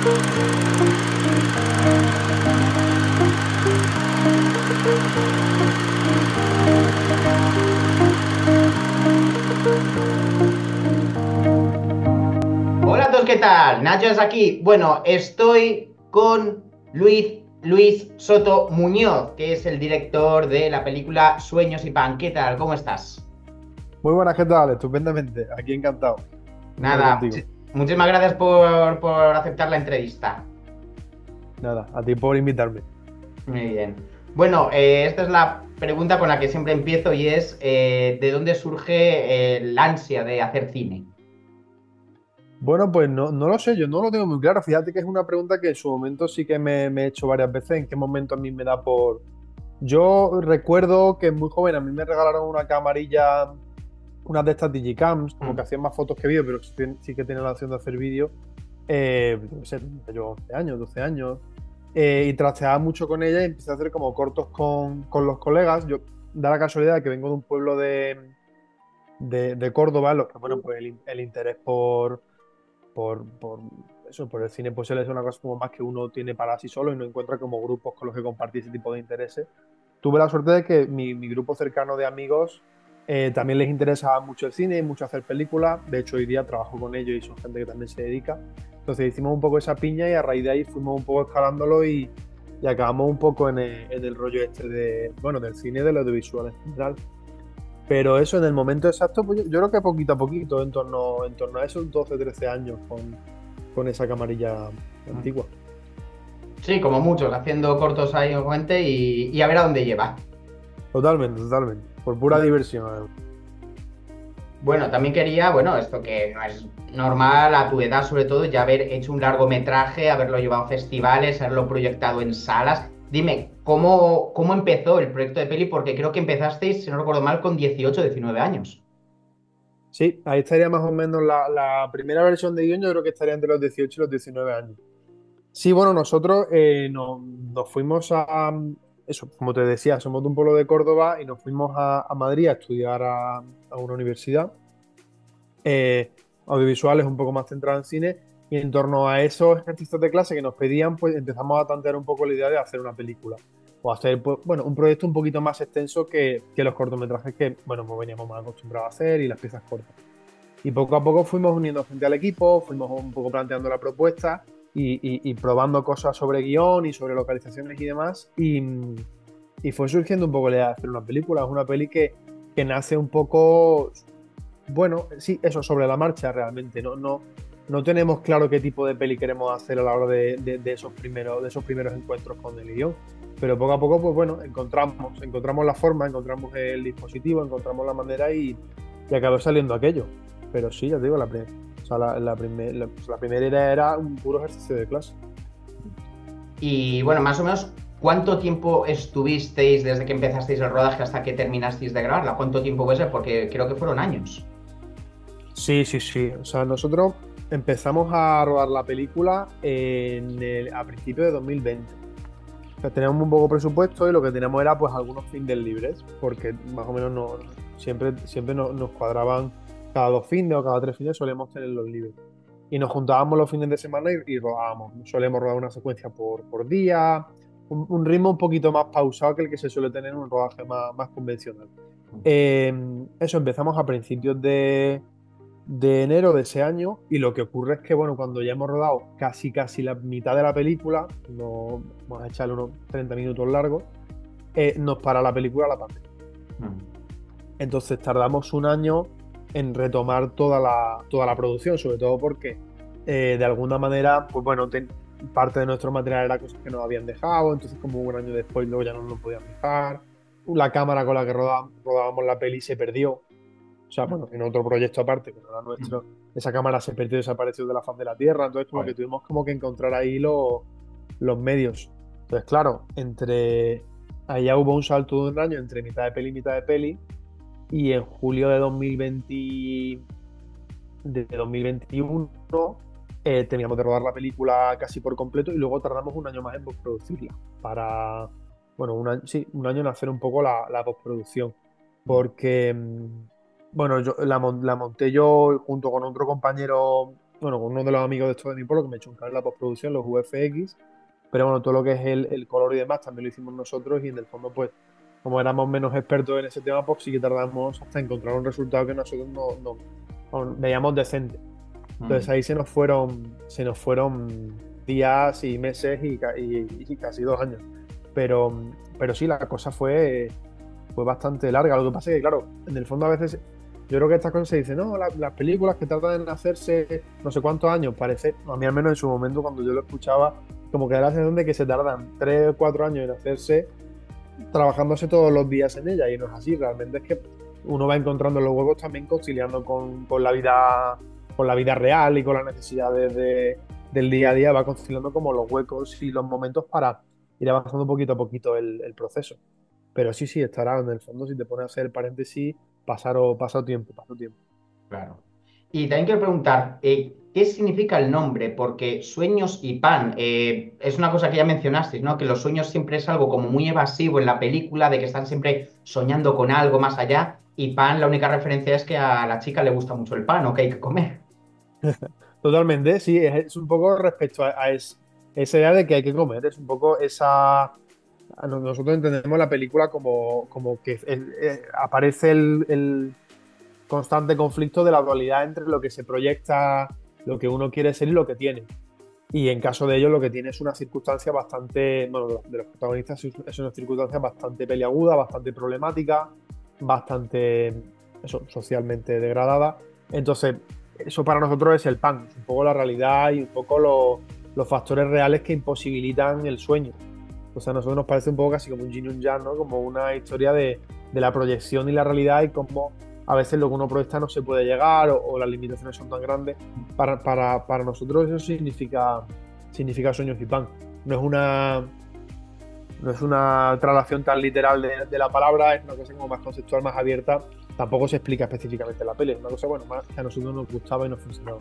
Hola a todos, ¿qué tal? Nacho es aquí. Bueno, estoy con Luis Soto Muñoz, que es el director de la película Sueños y Pan. ¿Qué tal? ¿Cómo estás? Muy buenas, ¿qué tal? Estupendamente. Aquí encantado de estar Nada, contigo. muchísimas gracias por aceptar la entrevista. Nada, a ti por invitarme. Muy bien. Bueno, esta es la pregunta con la que siempre empiezo y es ¿de dónde surge el ansia de hacer cine? Bueno, pues no lo sé, yo no lo tengo muy claro. Fíjate que es una pregunta que en su momento sí que me he hecho varias veces. ¿En qué momento a mí me da por...? Yo recuerdo que muy joven a mí me regalaron una camarilla, una de estas Digicams, como que Mm. hacían más fotos que vídeo, pero sí que tienen la opción de hacer vídeo. Yo qué sé, tenía yo 11 años, 12 años. Y trasteaba mucho con ella y empecé a hacer como cortos con los colegas. Yo da la casualidad de que vengo de un pueblo de Córdoba, en los que, bueno, pues el interés por eso, por el cine, pues él es una cosa como más que uno tiene para sí solo y no encuentra como grupos con los que compartir ese tipo de intereses. Tuve la suerte de que mi grupo cercano de amigos también les interesaba mucho el cine y mucho hacer películas. De hecho, hoy día trabajo con ellos y son gente que también se dedica. Entonces hicimos un poco esa piña y a raíz de ahí fuimos un poco escalándolo y acabamos un poco en el rollo este de, bueno, del cine y del audiovisual en general. Pero eso en el momento exacto, pues yo creo que poquito a poquito, en torno a esos 12 13 años con esa camarilla antigua. Sí, como muchos, haciendo cortos ahí con gente y a ver a dónde lleva. Totalmente, totalmente. Por pura diversión, además. Bueno, también quería, bueno, esto que no es normal a tu edad, sobre todo, ya haber hecho un largometraje, haberlo llevado a festivales, haberlo proyectado en salas. Dime, ¿cómo empezó el proyecto de peli? Porque creo que empezasteis, si no recuerdo mal, con 18 19 años. Sí, ahí estaría más o menos la primera versión de guión, yo creo que estaría entre los 18 y los 19 años. Sí, bueno, nosotros nos fuimos eso, como te decía, somos de un pueblo de Córdoba y nos fuimos a Madrid a estudiar a una universidad. Audiovisuales un poco más centrados en cine, y en torno a esos ejercicios de clase que nos pedían, pues empezamos a tantear un poco la idea de hacer una película o hacer, pues, bueno, un proyecto un poquito más extenso que los cortometrajes que, bueno, pues veníamos más acostumbrados a hacer y las piezas cortas. Y poco a poco fuimos uniendo gente al equipo, fuimos un poco planteando la propuesta y probando cosas sobre guión y sobre localizaciones y demás. Y fue surgiendo un poco la idea de hacer una película. Es una peli que nace un poco, bueno, sí, eso, sobre la marcha realmente. No tenemos claro qué tipo de peli queremos hacer a la hora de esos primeros encuentros con el guión. Pero poco a poco, pues bueno, encontramos la forma, encontramos el dispositivo, encontramos la manera y acabó saliendo aquello. Pero sí, ya te digo, o sea, la primera idea era un puro ejercicio de clase. Y bueno, más o menos, ¿cuánto tiempo estuvisteis desde que empezasteis el rodaje hasta que terminasteis de grabarla? ¿Cuánto tiempo puede ser? Porque creo que fueron años. Sí, sí, sí. O sea, nosotros empezamos a rodar la película a principios de 2020. O sea, teníamos un poco presupuesto y lo que teníamos era pues algunos fines libres, porque más o menos siempre nos cuadraban cada 2 fines o cada 3 fines solíamos tener los libres. Y nos juntábamos los fines de semana y rodábamos. Solemos rodar una secuencia por día, un ritmo un poquito más pausado que el que se suele tener en un rodaje más convencional. Eh, Eso, empezamos a principios de enero de ese año y lo que ocurre es que, bueno, cuando ya hemos rodado casi la mitad de la película, vamos a echarle unos 30 minutos largos, nos para la película la pandemia. Mm. Entonces tardamos un año en retomar toda la producción, sobre todo porque de alguna manera, pues bueno, parte de nuestro material era cosas que nos habían dejado, entonces como un año después luego ya no nos lo podían dejar. La cámara con la que rodábamos la peli se perdió. O sea, bueno, en otro proyecto aparte, que no era nuestro, esa cámara se perdió y desapareció de la faz de la Tierra. Entonces, como que Joder. tuvimos como que encontrar ahí los medios. Entonces, claro, allá hubo un salto de un año entre mitad de peli y mitad de peli. Y en julio de 2021 teníamos de rodar la película casi por completo y luego tardamos un año más en postproducirla. Bueno, sí, un año en hacer un poco la postproducción. Porque, bueno, la monté yo junto con otro compañero bueno, con uno de los amigos de esto de mi pueblo que me echó un cable en la postproducción, los VFX, pero bueno, todo lo que es el color y demás también lo hicimos nosotros y en el fondo, pues, como éramos menos expertos en ese tema, pues sí que tardamos hasta encontrar un resultado que nosotros no veíamos decente. Entonces Mm. ahí se nos fueron días y meses y casi 2 años. Pero, pero sí, la cosa fue bastante larga. Lo que pasa es que, claro, en el fondo a veces yo creo que estas cosas se dicen, no, las películas que tratan de hacerse no sé cuántos años, parece, a mí al menos en su momento cuando yo lo escuchaba, como que da la sensación de que se tardan 3 o 4 años en hacerse, trabajándose todos los días en ella, y no es así, realmente es que uno va encontrando los huevos también conciliando con la vida real y con las necesidades del día a día, va conciliando como los huecos y los momentos para ir avanzando poquito a poquito el proceso. Pero sí, sí, estará en el fondo, si te pones a hacer el paréntesis, pasado tiempo, pasó tiempo. Claro. Y también quiero preguntar, ¿qué significa el nombre? Porque sueños y pan, es una cosa que ya mencionasteis, ¿no? Que los sueños siempre es algo como muy evasivo en la película, de que están siempre soñando con algo más allá, y pan, la única referencia es que a la chica le gusta mucho el pan o que hay que comer. Totalmente, sí, es un poco respecto esa idea de que hay que comer, es un poco nosotros entendemos la película como que aparece el constante conflicto de la dualidad entre lo que se proyecta, lo que uno quiere ser y lo que tiene. Y en caso de ello, lo que tiene es una circunstancia bastante, bueno, de los protagonistas es una circunstancia bastante peliaguda, bastante problemática, bastante, eso, socialmente degradada. Entonces, eso para nosotros es el pan, es un poco la realidad y un poco los factores reales que imposibilitan el sueño. O sea, a nosotros nos parece un poco casi como un yin y un yang, ¿no? Como una historia de la proyección y la realidad y cómo a veces lo que uno proyecta no se puede llegar o las limitaciones son tan grandes. Para nosotros eso significa sueños y pan. No es una, no es una traslación tan literal de la palabra, es una cosa como más conceptual, más abierta. Tampoco se explica específicamente en la peli, es una cosa, bueno, más que a nosotros nos gustaba y nos funcionaba.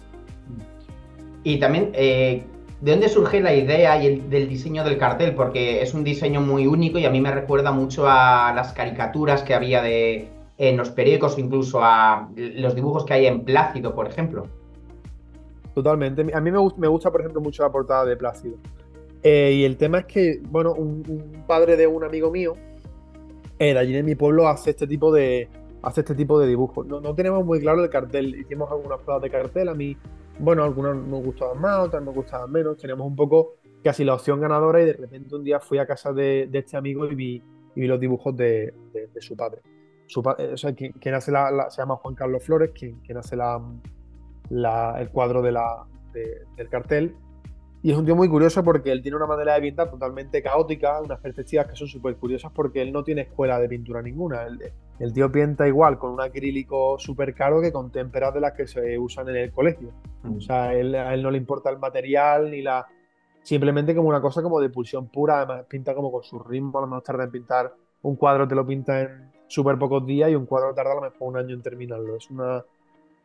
Y también, ¿de dónde surge la idea y del diseño del cartel? Porque es un diseño muy único y a mí me recuerda mucho a las caricaturas que había en los periódicos, o incluso a los dibujos que hay en Plácido, por ejemplo. Totalmente. A mí me gusta, por ejemplo, mucho la portada de Plácido. Y el tema es que, bueno, un padre de un amigo mío, de allí en mi pueblo, hace este tipo de dibujos. No tenemos muy claro el cartel. Hicimos algunas pruebas de cartel. A mí, bueno, algunas nos gustaban más, otras nos gustaban menos. Teníamos un poco casi la opción ganadora y de repente un día fui a casa de este amigo y vi los dibujos de su padre. O sea, quien hace se llama Juan Carlos Flores, quien hace el cuadro del cartel. Y es un tío muy curioso porque él tiene una manera de pintar totalmente caótica, unas perspectivas que son súper curiosas porque él no tiene escuela de pintura ninguna. El tío pinta igual con un acrílico súper caro que con témperas de las que se usan en el colegio. O Mm. sea, a él no le importa el material ni la... Simplemente como una cosa como de pulsión pura, además pinta como con su ritmo, a lo mejor tarda en pintar un cuadro, te lo pinta en súper pocos días y un cuadro tarda a lo mejor un año en terminarlo.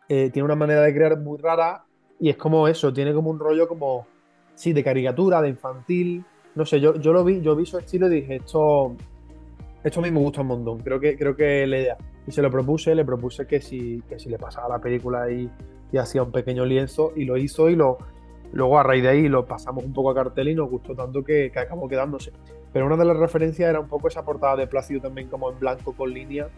Tiene una manera de crear muy rara y es como eso, tiene como un rollo como, sí, de caricatura, de infantil. No sé, yo vi su estilo y dije, esto a mí me gusta un montón, creo que es la idea. Y le propuse que si le pasaba la película y hacía un pequeño lienzo y lo hizo luego a raíz de ahí lo pasamos un poco a cartel y nos gustó tanto que acabó quedándose. Pero una de las referencias era un poco esa portada de Plácido también como en blanco con línea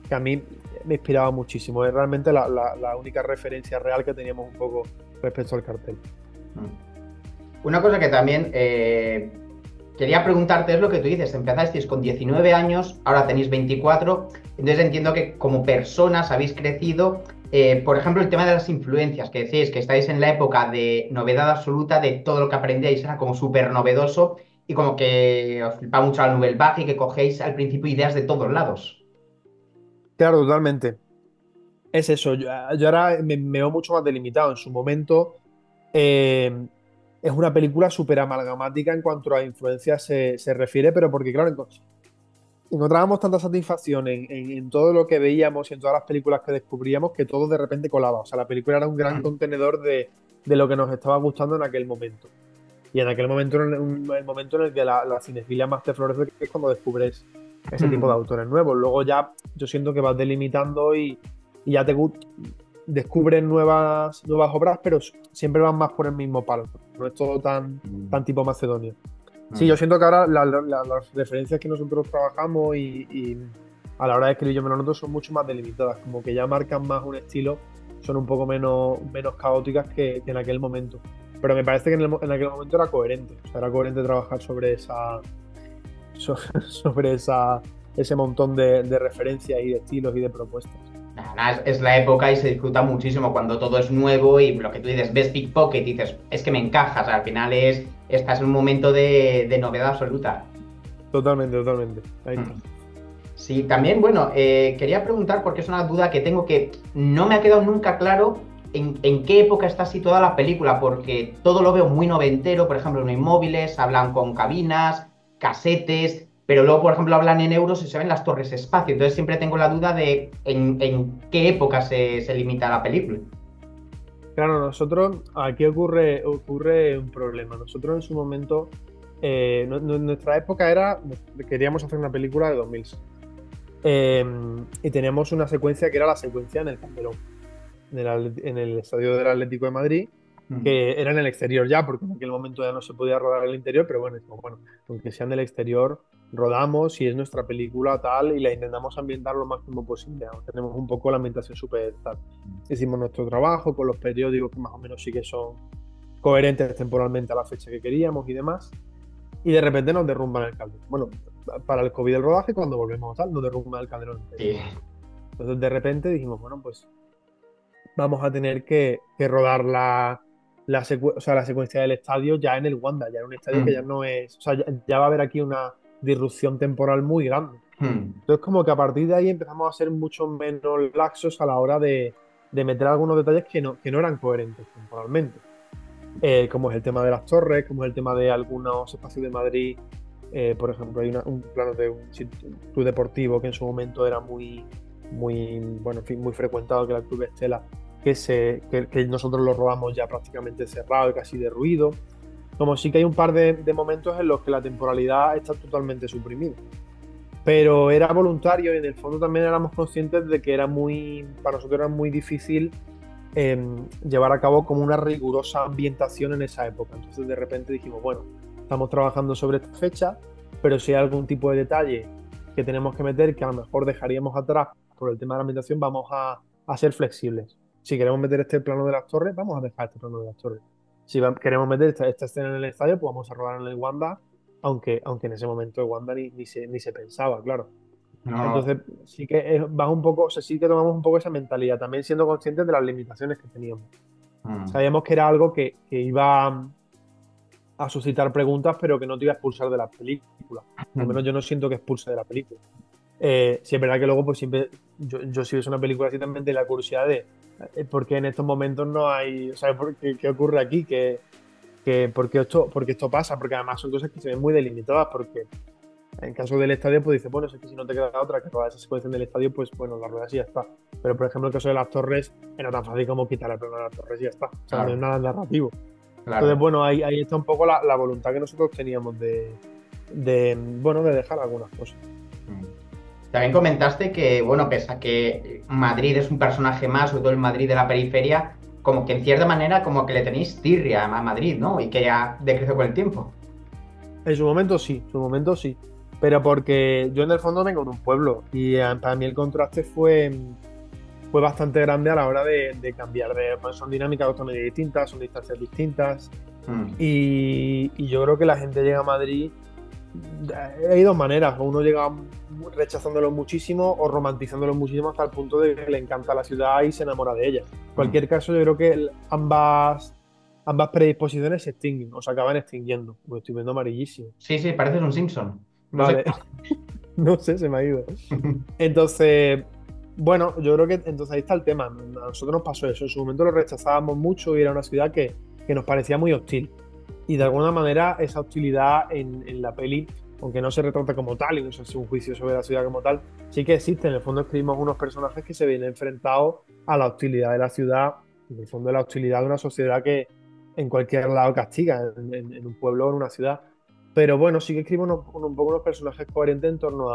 que a mí me inspiraba muchísimo. Es realmente la única referencia real que teníamos un poco respecto al cartel. Una cosa que también quería preguntarte es lo que tú dices, empezasteis con 19 años, ahora tenéis 24, entonces entiendo que como personas habéis crecido. Por ejemplo, el tema de las influencias, que decís que estáis en la época de novedad absoluta, de todo lo que aprendíais era como súper novedoso y como que os flipa mucho la Nouvelle Vague y que cogéis al principio ideas de todos lados. Claro, totalmente. Es eso. Yo ahora me veo mucho más delimitado. En su momento eh, es una película súper amalgamática en cuanto a influencias se refiere, pero porque, claro, encontrábamos tanta satisfacción en todo lo que veíamos y en todas las películas que descubríamos que todo de repente colaba. O sea, la película era un gran contenedor de lo que nos estaba gustando en aquel momento. Y en aquel momento era el momento en el que la cinefilia más te florece, que es cuando descubres ese tipo de autores nuevos. Luego ya yo siento que vas delimitando y ya descubren nuevas obras, pero siempre van más por el mismo palo. No es todo tan tipo Macedonia. Sí, yo siento que ahora las referencias que nosotros trabajamos y a la hora de escribir yo me lo noto son mucho más delimitadas, como que ya marcan más un estilo, son un poco menos caóticas que en aquel momento. Pero me parece que en aquel momento era coherente, o sea, era coherente trabajar sobre ese montón de referencias y de estilos y de propuestas. Nada, es la época y se disfruta muchísimo cuando todo es nuevo y lo que tú dices, ves Pickpocket y dices, es que me encajas, al final estás en un momento de novedad absoluta. Totalmente, totalmente. Ahí está. Mm. Sí, también, bueno, quería preguntar porque es una duda que tengo que no me ha quedado nunca claro en qué época está situada la película, porque todo lo veo muy noventero, por ejemplo, en inmóviles, hablan con cabinas, casetes, pero luego, por ejemplo, hablan en euros y se ven las torres espacio, entonces siempre tengo la duda de en qué época se limita la película. Claro, aquí ocurre un problema. Nosotros en su momento, nuestra época queríamos hacer una película de 2006. Y teníamos una secuencia que era la secuencia en el Calderón, en el estadio del Atlético de Madrid, Mm. que era en el exterior ya, porque en aquel momento ya no se podía rodar en el interior, pero bueno, dijimos, bueno, aunque sea en el exterior, rodamos y es nuestra película tal, y la intentamos ambientar lo máximo posible. Tenemos un poco la ambientación súper tal. Hicimos nuestro trabajo con los periódicos que más o menos sí que son coherentes temporalmente a la fecha que queríamos y demás. Y de repente nos derrumban el Calderón. Bueno, para el COVID del rodaje, cuando volvemos tal, nos derrumban el Calderón entero. Sí. Entonces de repente dijimos, bueno, pues vamos a tener que rodar o sea, la secuencia del estadio ya en el Wanda, ya en un estadio que ya Mm. no es, o sea, ya va a haber aquí una disrupción temporal muy grande. Mm. Entonces como que a partir de ahí empezamos a ser mucho menos laxos a la hora de meter algunos detalles que no eran coherentes temporalmente. Como es el tema de las torres, como es el tema de algunos espacios de Madrid. Por ejemplo, hay un plano de un club deportivo que en su momento era bueno, en fin, muy frecuentado, que era el Club Estela, que nosotros lo rodamos ya prácticamente cerrado y casi derruido. Como sí que hay un par de momentos en los que la temporalidad está totalmente suprimida. Pero era voluntario y en el fondo también éramos conscientes de que para nosotros era muy difícil llevar a cabo como una rigurosa ambientación en esa época. Entonces de repente dijimos, bueno, estamos trabajando sobre esta fecha, pero si hay algún tipo de detalle que tenemos que meter que a lo mejor dejaríamos atrás por el tema de la ambientación, vamos a ser flexibles. Si queremos meter este plano de las torres, vamos a dejar este plano de las torres. Si queremos meter esta escena en el estadio, pues vamos a rodar en el Wanda, aunque en ese momento el Wanda ni se pensaba, claro. No. Entonces, sí que vas un poco, o sea, sí que tomamos un poco esa mentalidad, también siendo conscientes de las limitaciones que teníamos. Mm. Sabíamos que era algo que iba a suscitar preguntas, pero que no te iba a expulsar de la película. Al menos yo no siento que expulse de la película. Sí es verdad que luego, pues siempre, yo si ves una película así también de la curiosidad de por qué en estos momentos no hay, o sea, ¿qué ocurre aquí? ¿Por qué esto pasa? Porque además son cosas que se ven muy delimitadas, porque en caso del estadio, pues dices, bueno, es que si no te queda otra que rodar esa secuencia del estadio, pues bueno, la ruedas y ya está. Pero por ejemplo, en el caso de las torres, era tan fácil como quitar el plano de las torres y ya está. O sea, no es Claro, nada narrativo. Entonces, claro. bueno, ahí está un poco la voluntad que nosotros teníamos bueno, de dejar algunas cosas. Mm. También comentaste que, bueno, pese a que Madrid es un personaje más, sobre todo el Madrid de la periferia, como que en cierta manera como que le tenéis tirria a Madrid, ¿no? Y que ya decreció con el tiempo. En su momento sí. Pero porque yo en el fondo vengo de un pueblo y para mí el contraste fue bastante grande a la hora de cambiar. Pues son dinámicas totalmente distintas, son distancias distintas. Mm. Y yo creo que la gente llega a Madrid. Hay dos maneras. Uno llega rechazándolo muchísimo o romantizándolo muchísimo hasta el punto de que le encanta la ciudad y se enamora de ella. En Mm. cualquier caso, yo creo que ambas predisposiciones se extinguen o se acaban extinguiendo. Me estoy viendo amarillísimo. Sí, sí, pareces un Simpson. No sé. Vale, no sé, se me ha ido. Entonces, bueno, yo creo que entonces ahí está el tema. A nosotros nos pasó eso. En su momento lo rechazábamos mucho y era una ciudad que nos parecía muy hostil. Y de alguna manera esa hostilidad en la peli, aunque no se retrata como tal y no se hace un juicio sobre la ciudad como tal, sí que existe. En el fondo escribimos unos personajes que se ven enfrentados a la hostilidad de la ciudad, en el fondo la hostilidad de una sociedad que en cualquier lado castiga, en un pueblo o en una ciudad. Pero bueno, sí que escribo un poco unos personajes coherentes en torno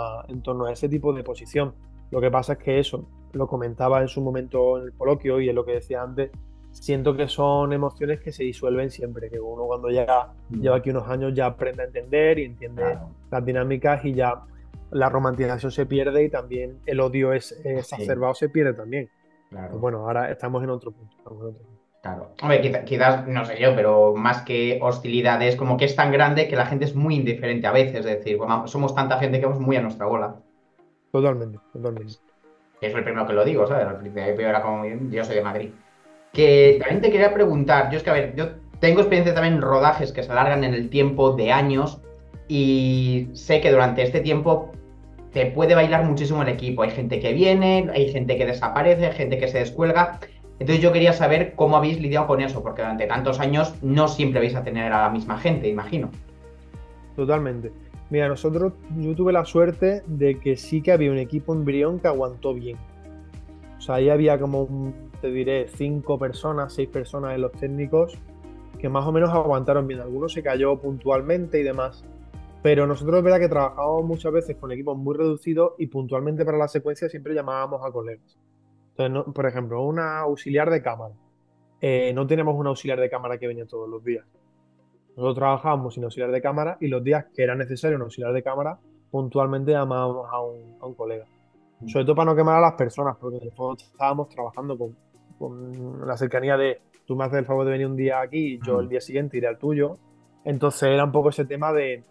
a ese tipo de posición. Lo que pasa es que eso, lo comentaba en su momento en el coloquio y es lo que decía antes, siento que son emociones que se disuelven siempre, que uno cuando ya lleva aquí unos años ya aprende a entender y entiende Claro, las dinámicas y ya la romantización se pierde y también el odio es sí, exacerbado se pierde también. Pues claro. bueno, ahora estamos en otro punto. Estamos en otro punto. Claro. Hombre, quizás, no sé yo, pero más que hostilidades, como que es tan grande que la gente es muy indiferente a veces. Es decir, bueno, somos tanta gente que vamos muy a nuestra bola. Totalmente, totalmente. Que es el primero que lo digo, ¿sabes? Al principio era como, yo soy de Madrid. Que también te quería preguntar, yo es que, a ver, yo tengo experiencia también en rodajes que se alargan en el tiempo de años y sé que durante este tiempo te puede bailar muchísimo el equipo. Hay gente que viene, hay gente que desaparece, hay gente que se descuelga. Entonces yo quería saber cómo habéis lidiado con eso, porque durante tantos años no siempre vais a tener a la misma gente, imagino. Totalmente. Mira, yo tuve la suerte de que sí que había un equipo embrión que aguantó bien. O sea, ahí había como, te diré, 5 personas, 6 personas en los técnicos que más o menos aguantaron bien. Algunos se cayó puntualmente y demás. Pero nosotros es verdad que trabajábamos muchas veces con equipos muy reducidos y puntualmente para la secuencia siempre llamábamos a colegas. Entonces, por ejemplo, una auxiliar de cámara. No tenemos un auxiliar de cámara que venía todos los días. Nosotros trabajábamos sin auxiliar de cámara y los días que era necesario un auxiliar de cámara, puntualmente llamábamos a un colega. Sobre todo para no quemar a las personas, porque en el fondo estábamos trabajando con la cercanía de tú me haces el favor de venir un día aquí y yo el Mm, día siguiente iré al tuyo. Entonces era un poco ese tema de...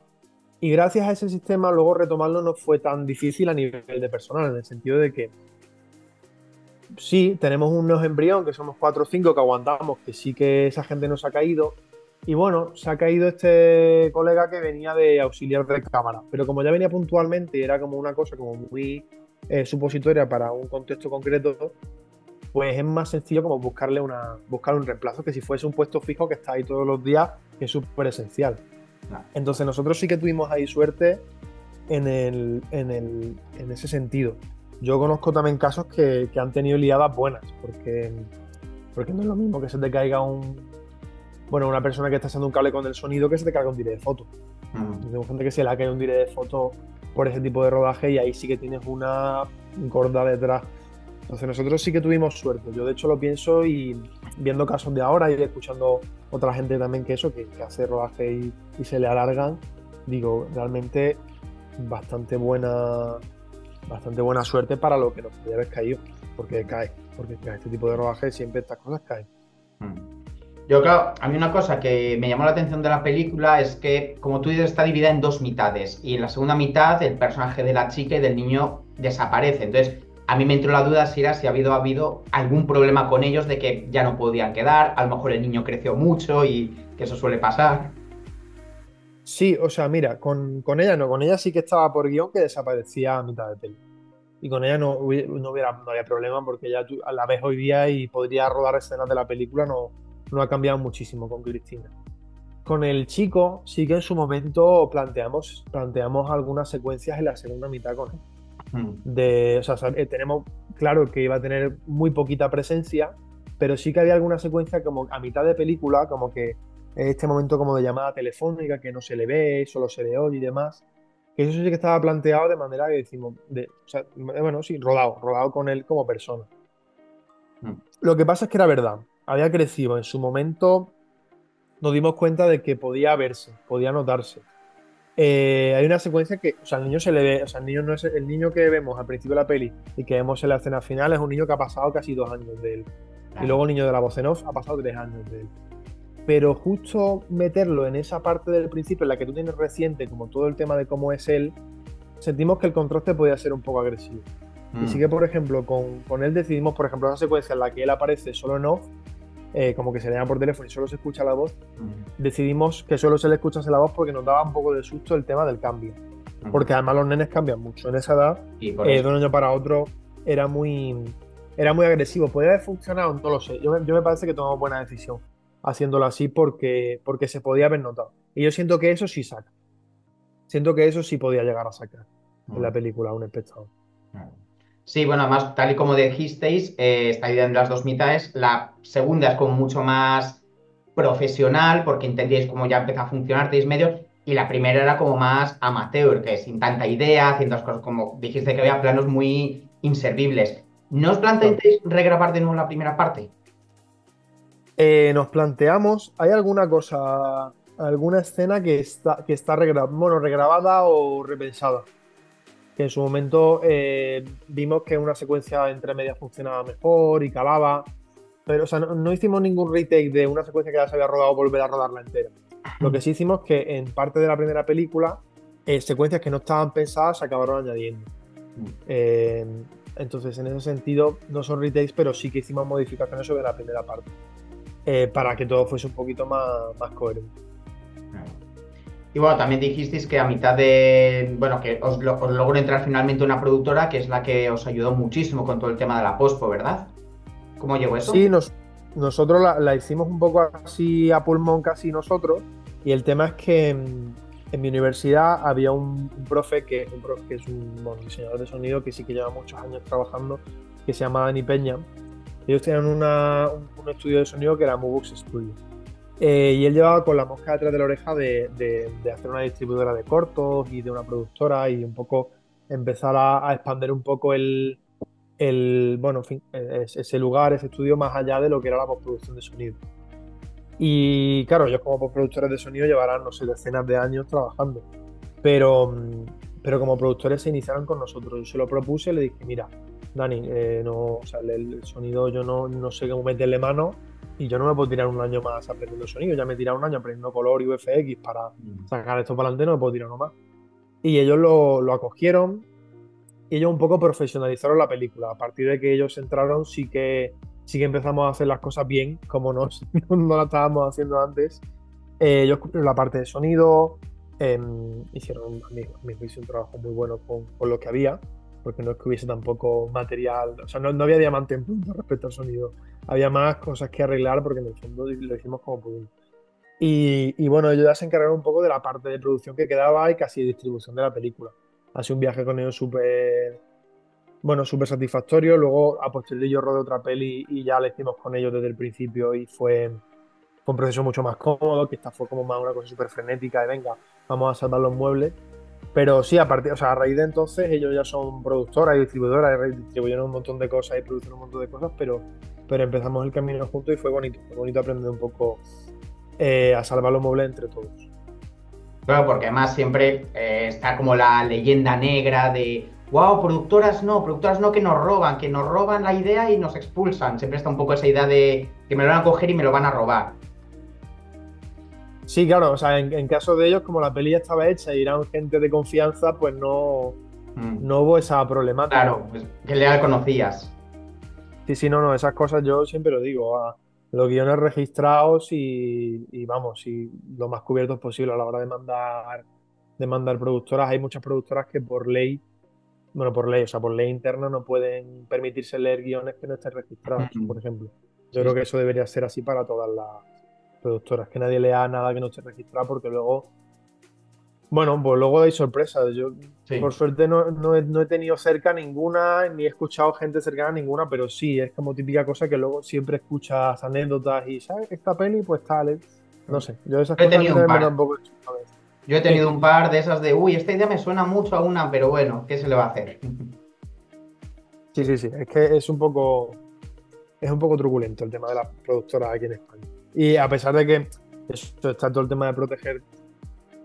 Y gracias a ese sistema luego retomarlo no fue tan difícil a nivel de personal, en el sentido de que sí, tenemos unos embrión que somos 4 o 5 que aguantamos, que sí que esa gente nos ha caído. Y bueno, se ha caído este colega que venía de auxiliar de cámara, pero como ya venía puntualmente y era como una cosa como muy supositoria para un contexto concreto, pues es más sencillo como buscar un reemplazo que si fuese un puesto fijo que está ahí todos los días, que es súper esencial. no, Entonces nosotros sí que tuvimos ahí suerte en ese sentido. Yo conozco también casos que han tenido liadas buenas, porque no es lo mismo que se te caiga una persona que está haciendo un cable con el sonido que se te caiga un direct de foto. mm, Tengo gente que se le ha caído un direct de foto por ese tipo de rodaje y ahí sí que tienes una gorda detrás. Entonces nosotros sí que tuvimos suerte. Yo de hecho lo pienso y viendo casos de ahora y escuchando otra gente también que hace rodaje y se le alargan, digo, realmente bastante buena, bastante buena suerte para lo que nos podría haber caído, porque cae este tipo de rodaje siempre estas cosas caen. mm. Yo, claro, a mí una cosa que me llamó la atención de la película es que, como tú dices, está dividida en dos mitades. Y en la segunda mitad, el personaje de la chica y del niño desaparece. Entonces, a mí me entró la duda si era si ha habido algún problema con ellos de que ya no podían quedar. A lo mejor el niño creció mucho y que eso suele pasar. Sí, o sea, mira, con ella no, con ella sí que estaba por guión que desaparecía a mitad de peli. Y con ella no había problema porque ella a la vez hoy día y podría rodar escenas de la película, no ha cambiado muchísimo con Cristina. Con el chico sí que en su momento planteamos algunas secuencias en la segunda mitad con él. Mm, Tenemos claro que iba a tener muy poquita presencia, pero sí que había alguna secuencia como a mitad de película, como que este momento como de llamada telefónica que no se le ve, solo se le oye y demás, que eso sí que estaba planteado de manera que decimos, bueno, sí, rodado con él como persona. mm, Lo que pasa es que era verdad, había crecido, en su momento nos dimos cuenta de que podía verse, podía notarse. Hay una secuencia que, o sea, al niño se le ve, o sea, el niño no es el niño que vemos al principio de la peli y que vemos en la escena final, es un niño que ha pasado casi 2 años de él. Y claro. luego el niño de la voz en off ha pasado 3 años de él. Pero justo meterlo en esa parte del principio en la que tú tienes reciente, como todo el tema de cómo es él, sentimos que el contraste podía ser un poco agresivo. Y sí Mm, que, por ejemplo, con él decidimos, por ejemplo, esa secuencia en la que él aparece solo en off, como que se le llama por teléfono y solo se escucha la voz, mm, decidimos que solo se le escuchase la voz porque nos daba un poco de susto el tema del cambio. mm. Porque además los nenes cambian mucho. En esa edad, Y por eso. de un año para otro, era muy, era muy agresivo. ¿Podría haber funcionado? No lo sé. Yo me parece que tomamos buena decisión haciéndolo así porque se podía haber notado. Y yo siento que eso sí saca. Siento que eso sí podía llegar a sacar en la Mm. película a un espectador. Sí, bueno, además, tal y como dijisteis, está dividida en las dos mitades. La segunda es como mucho más profesional, porque entendíais cómo ya empezó a funcionar, tenéis medios, y la primera era como más amateur, que sin tanta idea, haciendo las cosas como dijiste que había planos muy inservibles. ¿No os Claro. planteáis regrabar de nuevo la primera parte? Nos planteamos, ¿hay alguna cosa, alguna escena que está bueno, regrabada o repensada? Que en su momento vimos que una secuencia entre medias funcionaba mejor y calaba, pero o sea, no hicimos ningún retake de una secuencia que ya se había rodado, volver a rodarla entera. Lo que sí hicimos es que en parte de la primera película, secuencias que no estaban pensadas se acabaron añadiendo. Eh, entonces, en ese sentido, no son retakes, pero sí que hicimos modificaciones sobre la primera parte, para que todo fuese un poquito más coherente. Y bueno, también dijisteis que a mitad de, bueno, que os logró entrar finalmente una productora que es la que os ayudó muchísimo con todo el tema de la pospo, ¿verdad? ¿Cómo llegó eso? Sí, nosotros la hicimos un poco así a pulmón casi nosotros, y el tema es que en mi universidad había un profe que es un bueno, diseñador de sonido que sí que lleva muchos años trabajando, que se llama Dani Peña. Ellos tenían un estudio de sonido que era Movux Studio. Y él llevaba con la mosca detrás de la oreja de hacer una distribuidora de cortos y de una productora y un poco empezar a expandir un poco bueno, en fin, ese lugar, ese estudio más allá de lo que era la postproducción de sonido. Y claro, ellos como postproductores de sonido llevarán, no sé, decenas de años trabajando, pero, pero como productores se iniciaron con nosotros. Yo se lo propuse y le dije, mira, Dani, no, o sea, el sonido yo no sé cómo meterle mano y yo no me puedo tirar un año más aprendiendo sonido. Ya me he tirado un año aprendiendo color y VFX para sacar esto para adelante, no me puedo tirar uno más. Y ellos lo acogieron y ellos un poco profesionalizaron la película. A partir de que ellos entraron, sí que empezamos a hacer las cosas bien, como no la estábamos haciendo antes. Ellos cumplieron la parte de sonido, hicieron, a mi juicio, un trabajo muy bueno con lo que había, porque no es que hubiese tampoco material, o sea, no había diamante en punto respecto al sonido. Había más cosas que arreglar porque en el fondo lo hicimos como pudimos. Y bueno, ellos ya se encargaron un poco de la parte de producción que quedaba y casi de distribución de la película. Ha sido un viaje con ellos súper, bueno, súper satisfactorio. Luego, a posteriori, yo rodé otra peli y ya la hicimos con ellos desde el principio y fue un proceso mucho más cómodo, que esta fue como más una cosa súper frenética de venga, vamos a salvar los muebles. Pero sí, o sea, a raíz de entonces ellos ya son productoras y distribuidoras, y distribuyeron un montón de cosas y producen un montón de cosas, pero empezamos el camino juntos y fue bonito aprender un poco a salvar los muebles entre todos. Claro, porque además siempre está como la leyenda negra de, wow, productoras no, que nos roban la idea y nos expulsan. Siempre está un poco esa idea de que me lo van a coger y me lo van a robar. Sí, claro, o sea, en caso de ellos, como la peli ya estaba hecha y eran gente de confianza, pues Mm, no hubo esa problemática. claro, pues que le conocías. Sí, sí, no, esas cosas yo siempre lo digo, los guiones registrados y vamos, y lo más cubiertos posible a la hora de mandar productoras. Hay muchas productoras que por ley, bueno, por ley, o sea, por ley interna no pueden permitirse leer guiones que no estén registrados, por Mm, ejemplo. Yo sí, creo sí. que eso debería ser así para todas las productoras, que nadie lea nada que no esté registrado porque luego, bueno, pues luego hay sorpresas. Yo, por Sí. suerte, no he tenido cerca ninguna, ni he escuchado gente cercana a ninguna, pero sí, es como típica cosa que luego siempre escuchas anécdotas y, ¿sabes? Esta peli, pues tal. No sé, yo esas Yo he cosas a mí tenido un también me dan par. un poco de cabeza. Yo he Sí, tenido un par de esas de, uy, esta idea me suena mucho a una, pero bueno, ¿qué se le va a hacer? sí, sí, sí, es que es un poco truculento el tema de las productoras aquí en España. Y a pesar de que eso, está todo el tema de proteger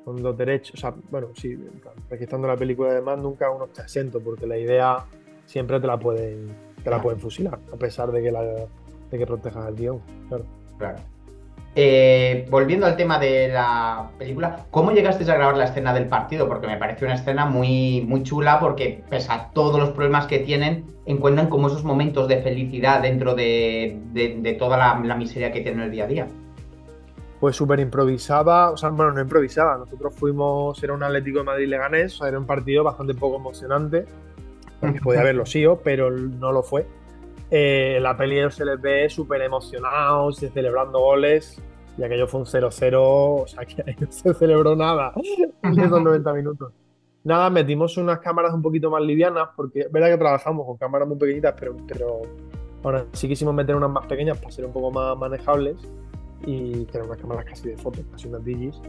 con los derechos, o sea, bueno, sí, en plan, registrando la película y demás, nunca uno está exento, porque la idea siempre te la pueden fusilar, a pesar de que protejas el guión. Claro. Claro. Volviendo al tema de la película, ¿cómo llegasteis a grabar la escena del partido? Porque me parece una escena muy, muy chula porque, pese a todos los problemas que tienen, encuentran como esos momentos de felicidad dentro de toda la miseria que tienen el día a día. Pues súper improvisada, o sea, bueno, no improvisada, nosotros era un Atlético de Madrid-Leganés, o sea, era un partido bastante poco emocionante, porque podía haberlo sido, pero no lo fue. En la peli se les ve súper emocionados y celebrando goles, y aquello fue un 0-0, o sea que ahí no se celebró nada en esos 90 minutos. Nada, metimos unas cámaras un poquito más livianas, porque es verdad que trabajamos con cámaras muy pequeñitas, pero ahora sí quisimos meter unas más pequeñas para ser un poco más manejables, y que eran unas cámaras casi de fotos, casi unas digis.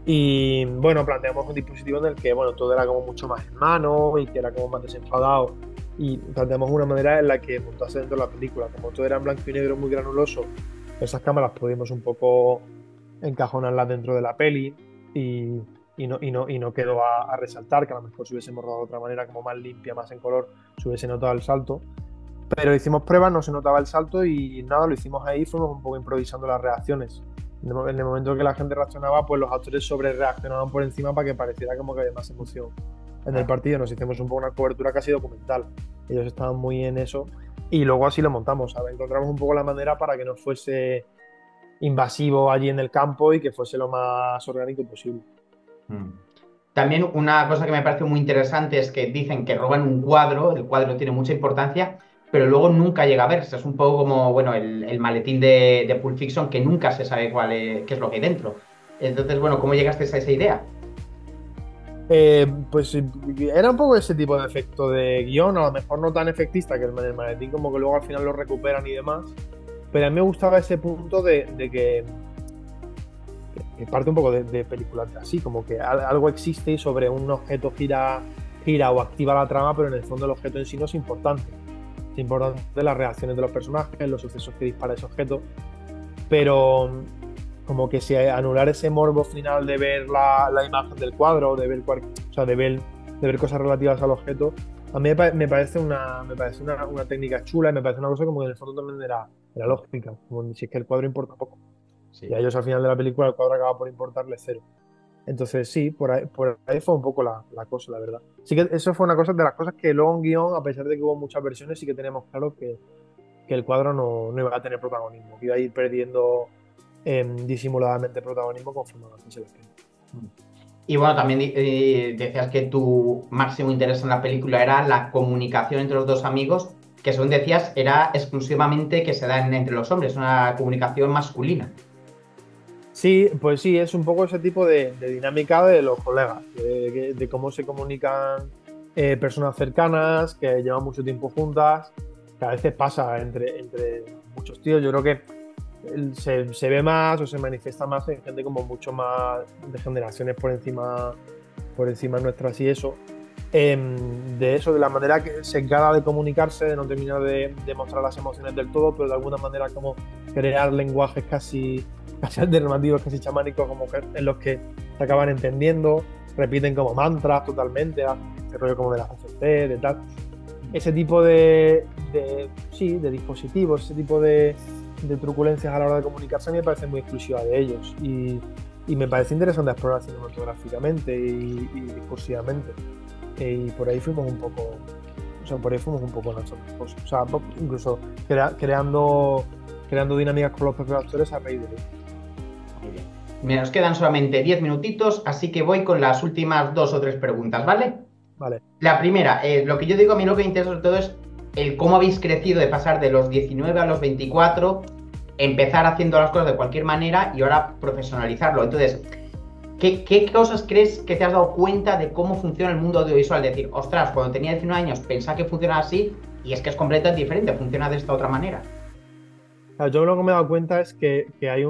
Y bueno, planteamos un dispositivo en el que bueno, todo era como mucho más en mano y que era como más desenfadado y planteamos una manera en la que montase dentro de la película. Como todo era en blanco y negro muy granuloso, esas cámaras pudimos un poco encajonarlas dentro de la peli y, y no quedó a resaltar, que a lo mejor si hubiésemos rodado de otra manera, como más limpia, más en color, se hubiese notado el salto. Pero hicimos pruebas, no se notaba el salto y nada, lo hicimos ahí, fuimos un poco improvisando las reacciones. En el momento que la gente reaccionaba, pues los actores sobre reaccionaban por encima para que pareciera como que había más emoción en el partido. Nos hicimos un poco una cobertura casi documental. Ellos estaban muy en eso y luego así lo montamos, ¿sabes? Encontramos un poco la manera para que no fuese invasivo allí en el campo y que fuese lo más orgánico posible. Mm. También una cosa que me parece muy interesante es que dicen que roban un cuadro, el cuadro tiene mucha importancia, pero luego nunca llega a verse. Es un poco como, bueno, el maletín de Pulp Fiction, que nunca se sabe qué es lo que hay dentro. Entonces, bueno, ¿cómo llegaste a esa idea? Pues era un poco ese tipo de efecto de guión, a lo mejor no tan efectista que el maletín, como que luego al final lo recuperan y demás, pero a mí me gustaba ese punto de que parte un poco de películas así, como que algo existe y sobre un objeto gira o activa la trama, pero en el fondo el objeto en sí no es importante. Es importante las reacciones de los personajes, los sucesos que dispara ese objeto, pero como que si anular ese morbo final de ver la imagen del cuadro, o sea, de ver cosas relativas al objeto, a mí me parece una técnica chula y me parece una cosa como que en el fondo también era lógica, como si es que el cuadro importa poco. Sí. Y a ellos al final de la película el cuadro acaba por importarle cero. Entonces sí, por ahí fue un poco la cosa, la verdad. Sí que eso fue una cosa de las cosas que luego en guión, a pesar de que hubo muchas versiones, sí que teníamos claro que el cuadro no iba a tener protagonismo, que iba a ir perdiendo disimuladamente protagonismo conforme avanzase la peli. Y bueno, también decías que tu máximo interés en la película era la comunicación entre los dos amigos, que según decías era exclusivamente que se da entre los hombres, una comunicación masculina. Sí, pues sí, es un poco ese tipo de dinámica de los colegas, de cómo se comunican personas cercanas, que llevan mucho tiempo juntas, que a veces pasa entre muchos tíos. Yo creo que se ve más o se manifiesta más en gente como mucho más de generaciones por encima nuestras y eso. De eso, de la manera que se encarga de comunicarse, de no terminar de mostrar las emociones del todo, pero de alguna manera como crear lenguajes casi alternativos, casi chamánicos, como que, en los que se acaban entendiendo, repiten como mantras totalmente, este rollo como de la CCC, de tal. Ese tipo sí, de dispositivos, ese tipo de truculencias a la hora de comunicarse a mí me parece muy exclusiva de ellos y me parece interesante explorar cinematográficamente y discursivamente. Y por ahí fuimos un poco, o sea, por ahí fuimos un poco lanzando cosas. O sea, incluso creando dinámicas con los propios actores a raíz de ello. Muy bien. Me nos quedan solamente 10 minutitos, así que voy con las últimas 2 o 3 preguntas, ¿vale? Vale. La primera, lo que yo digo, a mí lo que me interesa sobre todo es el cómo habéis crecido de pasar de los 19 a los 24, empezar haciendo las cosas de cualquier manera y ahora profesionalizarlo. Entonces, ¿qué cosas crees que te has dado cuenta de cómo funciona el mundo audiovisual? Decir, ostras, cuando tenía 19 años pensaba que funcionaba así y es que es completamente diferente, funciona de esta otra manera. Yo lo que me he dado cuenta es que hay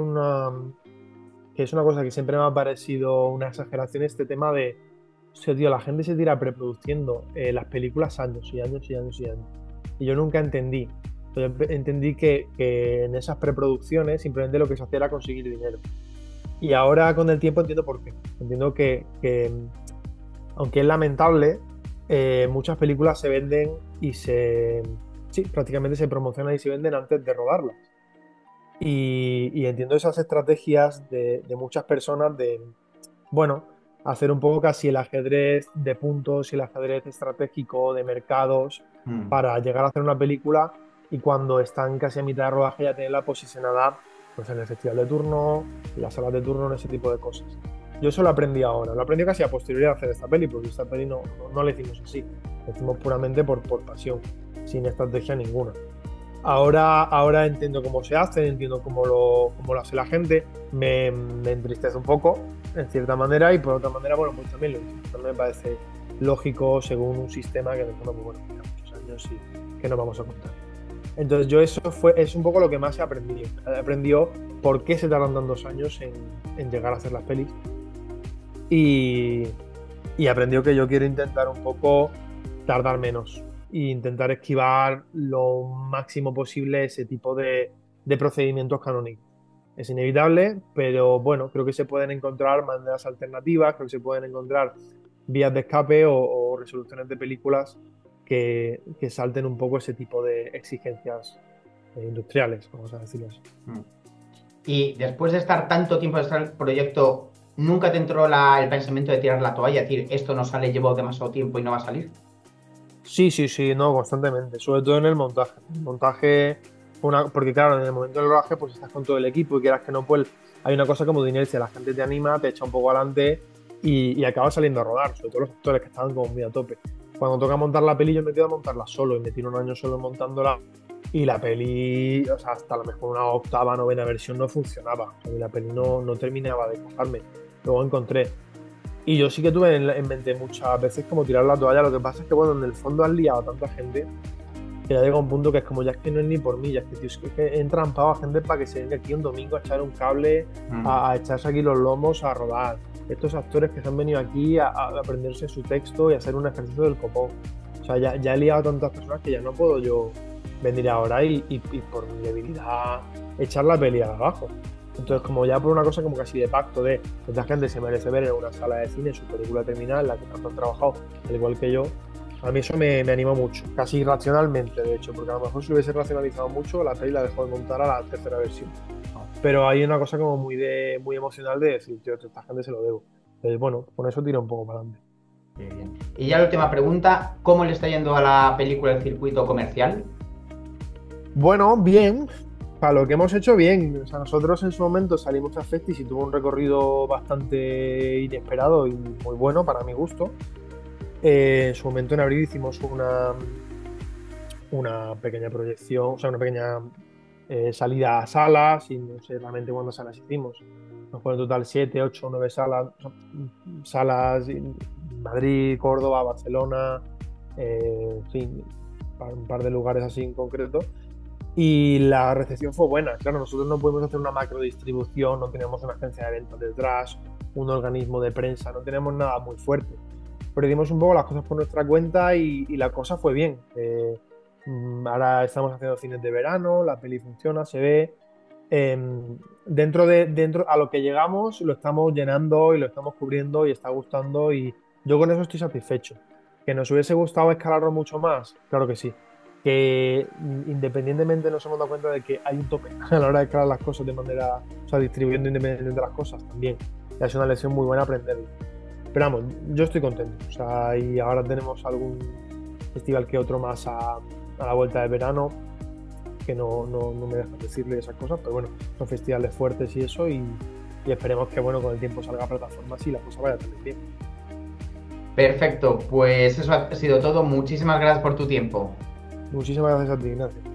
que es una cosa que siempre me ha parecido una exageración, este tema de, o sea, tío, la gente se tira preproduciendo las películas años y años y años y años. Y yo nunca entendí. Yo entendí que en esas preproducciones simplemente lo que se hacía era conseguir dinero. Y ahora con el tiempo entiendo por qué. Entiendo que aunque es lamentable, muchas películas se venden sí, prácticamente se promocionan y se venden antes de rodarlas. Y entiendo esas estrategias de muchas personas de, bueno, hacer un poco casi el ajedrez de puntos y el ajedrez estratégico de mercados para llegar a hacer una película y cuando están casi a mitad de rodaje ya tenerla posicionada pues en el festival de turno, en las salas de turno, en ese tipo de cosas. Yo eso lo aprendí ahora, lo aprendí casi a posteriori de hacer esta peli, porque esta peli no la hicimos así, la hicimos puramente por pasión, sin estrategia ninguna. Ahora entiendo cómo se hace, entiendo cómo lo hace la gente, me entristece un poco, en cierta manera, y por otra manera, bueno, pues también también me parece lógico según un sistema que en el fondo, pues bueno, lleva muchos años y que no vamos a contar. Entonces yo es un poco lo que más he aprendido. He aprendido por qué se tardan tantos años en llegar a hacer las pelis y he aprendido que yo quiero intentar un poco tardar menos e intentar esquivar lo máximo posible ese tipo de procedimientos canónicos. Es inevitable, pero bueno, creo que se pueden encontrar maneras alternativas, creo que se pueden encontrar vías de escape o resoluciones de películas que salten un poco ese tipo de exigencias industriales, vamos a decirlo así. Mm. Y después de estar tanto tiempo en el proyecto, ¿nunca te entró el pensamiento de tirar la toalla? Decir, esto no sale, llevo demasiado tiempo y no va a salir. Sí, sí, sí, no, constantemente, sobre todo en el montaje. El montaje, porque claro, en el momento del rodaje pues estás con todo el equipo y quieras que no, pues hay una cosa como de inercia, la gente te anima, te echa un poco adelante y acabas saliendo a rodar, sobre todo los actores que estaban como muy a tope. Cuando toca montar la peli yo me quedo a montarla solo y me tiro un año solo montándola y la peli, o sea, hasta a lo mejor una octava, novena versión no funcionaba, o sea, y la peli no terminaba de cojarme. Luego encontré. Y yo sí que tuve en mente muchas veces como tirar la toalla. Lo que pasa es que, bueno, en el fondo han liado a tanta gente que ya llega un punto que es como, ya es que no es ni por mí, ya es que, tío, es que he entrampado a gente para que se venga aquí un domingo a echar un cable, a echarse aquí los lomos, a rodar. Estos actores que se han venido aquí a aprenderse su texto y a hacer un ejercicio del copón. O sea, ya he liado a tantas personas que ya no puedo yo venir ahora y por mi debilidad echar la peli abajo. Entonces, como ya por una cosa como casi de pacto de esta gente se merece ver en una sala de cine su película terminada en la que tanto han trabajado, al igual que yo, a mí eso me anima mucho, casi irracionalmente, de hecho, porque a lo mejor si hubiese racionalizado mucho, la peli la dejó de montar a la tercera versión. Pero hay una cosa como muy emocional de decir, tío, a esta gente se lo debo. Entonces, bueno, con eso tiro un poco para adelante. Qué bien. Y ya la última pregunta, ¿cómo le está yendo a la película el circuito comercial? Bueno, bien. Para lo que hemos hecho, bien. O sea, nosotros en su momento salimos a Festis y tuvo un recorrido bastante inesperado y muy bueno para mi gusto. En su momento en abril hicimos una pequeña proyección, o sea, una pequeña salida a salas y no sé realmente cuántas salas hicimos. Nos fueron en total 7, 8, 9 salas, o sea, salas en Madrid, Córdoba, Barcelona, en fin, un par de lugares así en concreto. Y la recepción fue buena. Claro, nosotros no pudimos hacer una macro distribución, no teníamos una agencia de eventos detrás, un organismo de prensa, no tenemos nada muy fuerte. Pero hicimos un poco las cosas por nuestra cuenta y la cosa fue bien. Ahora estamos haciendo cines de verano, la peli funciona, se ve. Dentro a lo que llegamos lo estamos llenando y lo estamos cubriendo y está gustando y yo con eso estoy satisfecho. ¿Que nos hubiese gustado escalarlo mucho más? Claro que sí. Que independientemente nos hemos dado cuenta de que hay un tope a la hora de escalar las cosas de manera, o sea, distribuyendo independientemente de las cosas también. Y es una lección muy buena aprenderlo. Pero vamos, yo estoy contento. O sea, y ahora tenemos algún festival que otro más a la vuelta del verano, que no me dejan decirle esas cosas, pero bueno, son festivales fuertes y eso, y esperemos que bueno, con el tiempo salga a plataformas y la cosa vaya también bien. Perfecto, pues eso ha sido todo. Muchísimas gracias por tu tiempo. Muchísimas gracias a ti, Ignacio.